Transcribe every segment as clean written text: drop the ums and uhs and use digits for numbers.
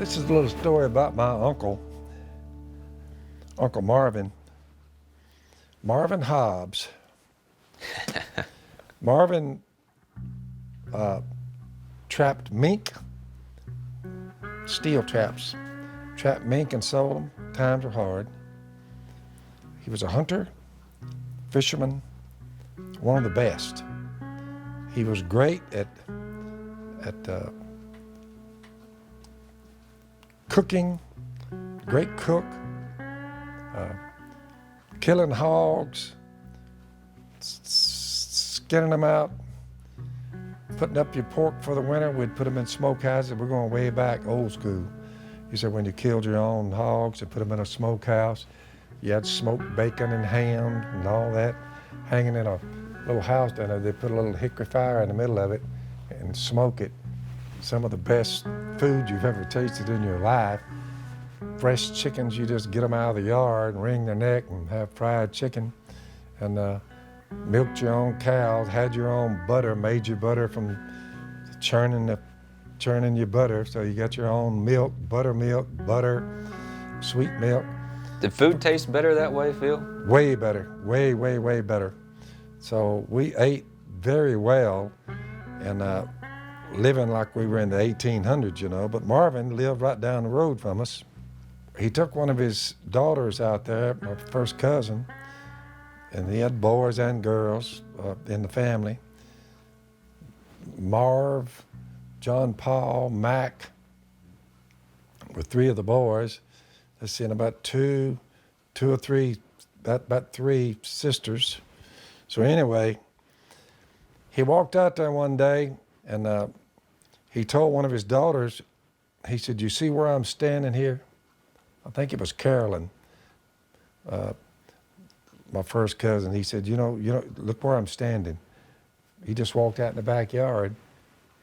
This is a little story about my uncle, Uncle Marvin. Marvin Hobbs. Marvin trapped mink, steel traps. Trapped mink and sold them. Times were hard. He was a hunter, fisherman, one of the best. He was great at cooking, great cook, killing hogs, skinning them out, putting up your pork for the winter. We'd put them in smokehouses. We're going way back, old school. He said when you killed your own hogs and put them in a smokehouse, you had smoked bacon and ham and all that hanging in a little house down there. They put a little hickory fire in the middle of it and smoke it. Some of the best food you've ever tasted in your life. Fresh chickens, you just get them out of the yard and wring their neck and have fried chicken. And milked your own cows, had your own butter, made your butter from churning your butter. So you got your own milk, butter, sweet milk. Did food taste better that way, Phil? Way better, way, way, way better. So we ate very well and living like we were in the 1800s, you know, but Marvin lived right down the road from us. He took one of his daughters out there, my first cousin, and he had boys and girls in the family. Marv, John Paul, Mac were three of the boys. Let's see, and about two or three, about three sisters. So anyway, he walked out there one day and he told one of his daughters, he said, "You see where I'm standing here?" I think it was Carolyn, my first cousin. He said, you know, look where I'm standing. He just walked out in the backyard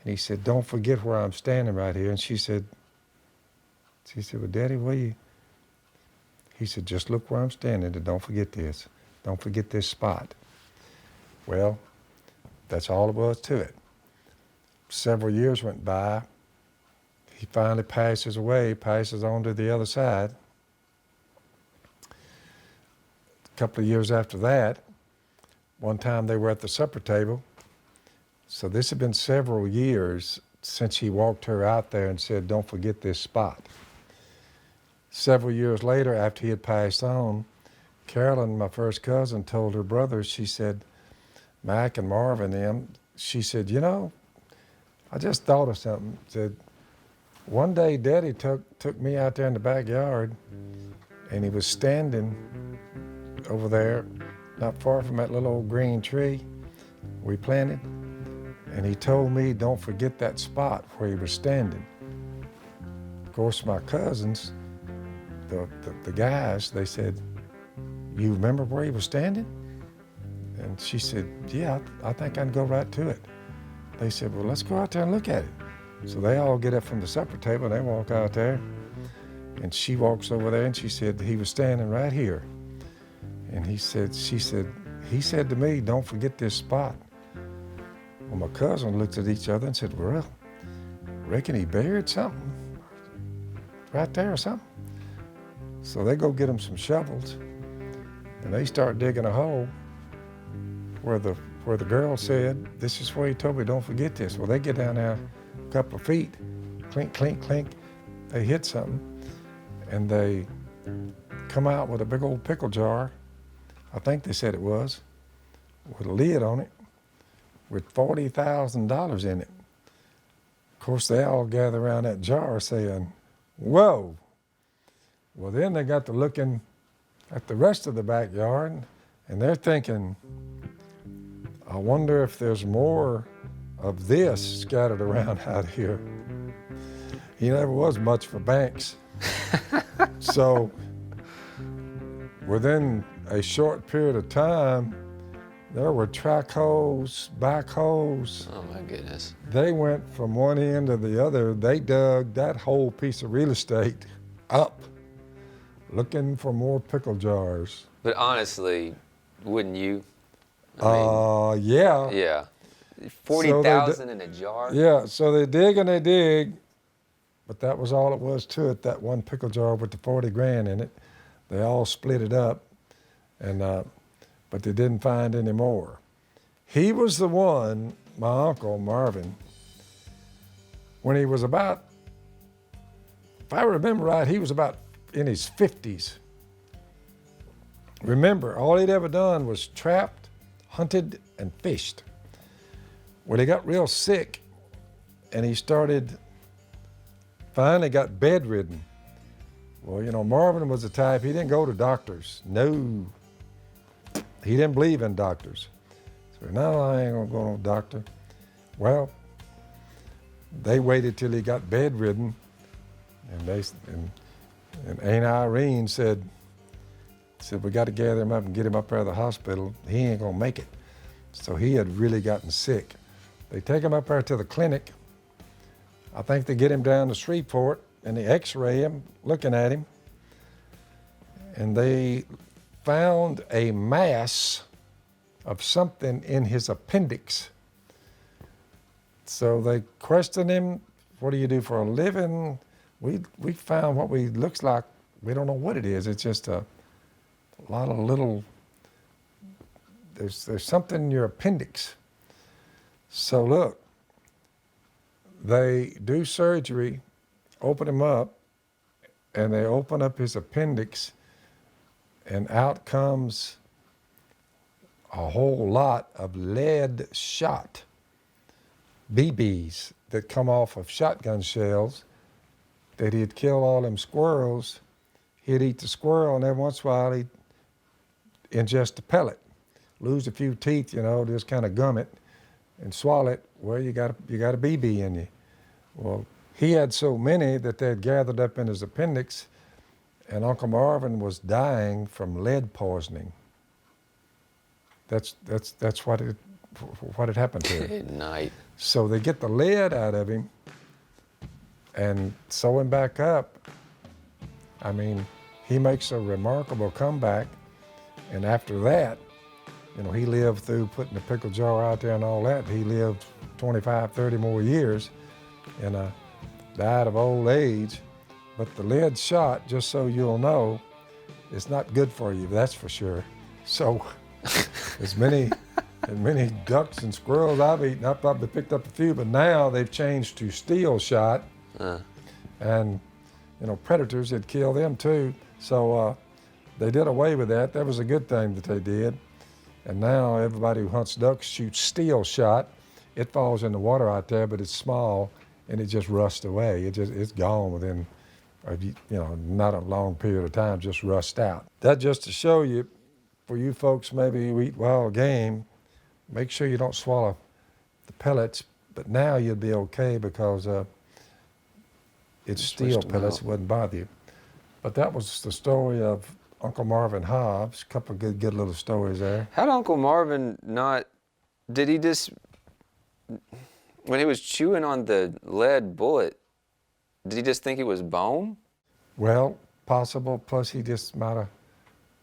and he said, "Don't forget where I'm standing right here." And she said, "Well, Daddy, what are you?" He said, "Just look where I'm standing and don't forget this. Don't forget this spot." Well, that's all there was to it. Several years went by. He finally passes away, passes on to the other side. A couple of years after that, one time they were at the supper table. So this had been several years since he walked her out there and said, "Don't forget this spot." Several years later, after he had passed on, Carolyn, my first cousin, told her brothers, she said, Mac and Marvin, them, she said, "You know, I just thought of something." Said, "One day Daddy took me out there in the backyard and he was standing over there, not far from that little old green tree we planted, and he told me, 'Don't forget that spot where he was standing.'" Of course, my cousins, the guys, they said, "You remember where he was standing?" And she said, "Yeah, I think I can go right to it." They said, "Well, let's go out there and look at it." So they all get up from the supper table and they walk out there. And she walks over there and she said, "He was standing right here." And she said, "He said to me, 'Don't forget this spot.'" Well, my cousin looked at each other and said, "Well, reckon he buried something right there or something." So they go get him some shovels and they start digging a hole where the girl said, "This is where he told me, don't forget this." Well, they get down there a couple of feet, clink, clink, clink. They hit something and they come out with a big old pickle jar, I think they said it was, with a lid on it, with $40,000 in it. Of course, they all gather around that jar saying, "Whoa." Well, then they got to looking at the rest of the backyard and they're thinking, "I wonder if there's more of this scattered around out here." He never was much for banks. So within a short period of time, there were track holes, backhoes. Oh my goodness. They went from one end to the other. They dug that whole piece of real estate up, looking for more pickle jars. But honestly, wouldn't you? I mean, Yeah. yeah. 40,000 in a jar? Yeah, so they dig and they dig, but that was all it was to it, that one pickle jar with the 40 grand in it. They all split it up, and but they didn't find any more. He was the one, my Uncle Marvin, when he was about, if I remember right, he was about in his 50s. Remember, all he'd ever done was trapped, hunted, and fished. Well, he got real sick, and he finally got bedridden. Well, you know, Marvin was the type, he didn't go to doctors. No, he didn't believe in doctors. So, no, I ain't gonna go to no doctor. Well, they waited till he got bedridden, and Aunt Irene said, we got to gather him up and get him up out of the hospital. He ain't gonna make it. So he had really gotten sick. They take him up there to the clinic. I think they get him down to Shreveport, and they x-ray him, looking at him, and they found a mass of something in his appendix. So they questioned him, what do you do for a living? We found what looks like, we don't know what it is. It's just a lot of little, there's something in your appendix. So look, they do surgery, open him up, and they open up his appendix, and out comes a whole lot of lead shot BBs that come off of shotgun shells that he'd kill all them squirrels. He'd eat the squirrel, and every once in a while he'd ingest a pellet, lose a few teeth, you know, just kind of gum it and swallow it. Well, you got a BB in you. Well, he had so many that they had gathered up in his appendix, and Uncle Marvin was dying from lead poisoning. That's what had happened to him. Good night. So they get the lead out of him and sew him back up. I mean, he makes a remarkable comeback. And after that, you know, he lived through putting the pickle jar out there and all that. He lived 25, 30 more years and died of old age. But the lead shot, just so you'll know, is not good for you, that's for sure. So as many ducks and squirrels I've eaten, I've probably picked up a few, but now they've changed to steel shot. And, you know, predators had killed them too. So they did away with that. That was a good thing that they did. And now everybody who hunts ducks shoots steel shot. It falls in the water out there, but it's small and it just rusts away. It's gone within, you know, not a long period of time, just rust out. That just to show you, for you folks maybe who eat wild game, make sure you don't swallow the pellets, but now you'll be okay because it's steel pellets, it wouldn't bother you. But that was the story of Uncle Marvin Hobbs. A couple of good little stories there. How'd Uncle Marvin did he just, when he was chewing on the lead bullet, did he just think it was bone? Well, possible, plus he just might have,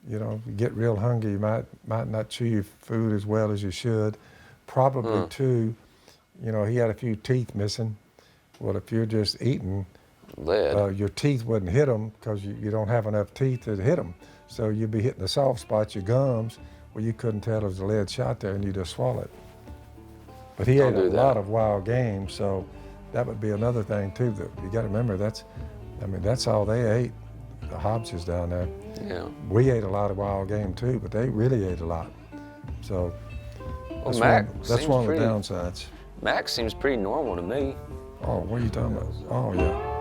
you know, you get real hungry, you might not chew your food as well as you should. Probably too, you know, he had a few teeth missing. Well, if you're just eating lead, your teeth wouldn't hit them because you don't have enough teeth to hit them. So you'd be hitting the soft spots, your gums, where you couldn't tell there was a lead shot there and you just swallow it. But he ate a lot of wild game, so that would be another thing too. That you got to remember, that's all they ate, the Hobbses down there. Yeah. We ate a lot of wild game too, but they really ate a lot. So that's one of the downsides. Max seems pretty normal to me. Oh, what are you talking about? Oh, yeah.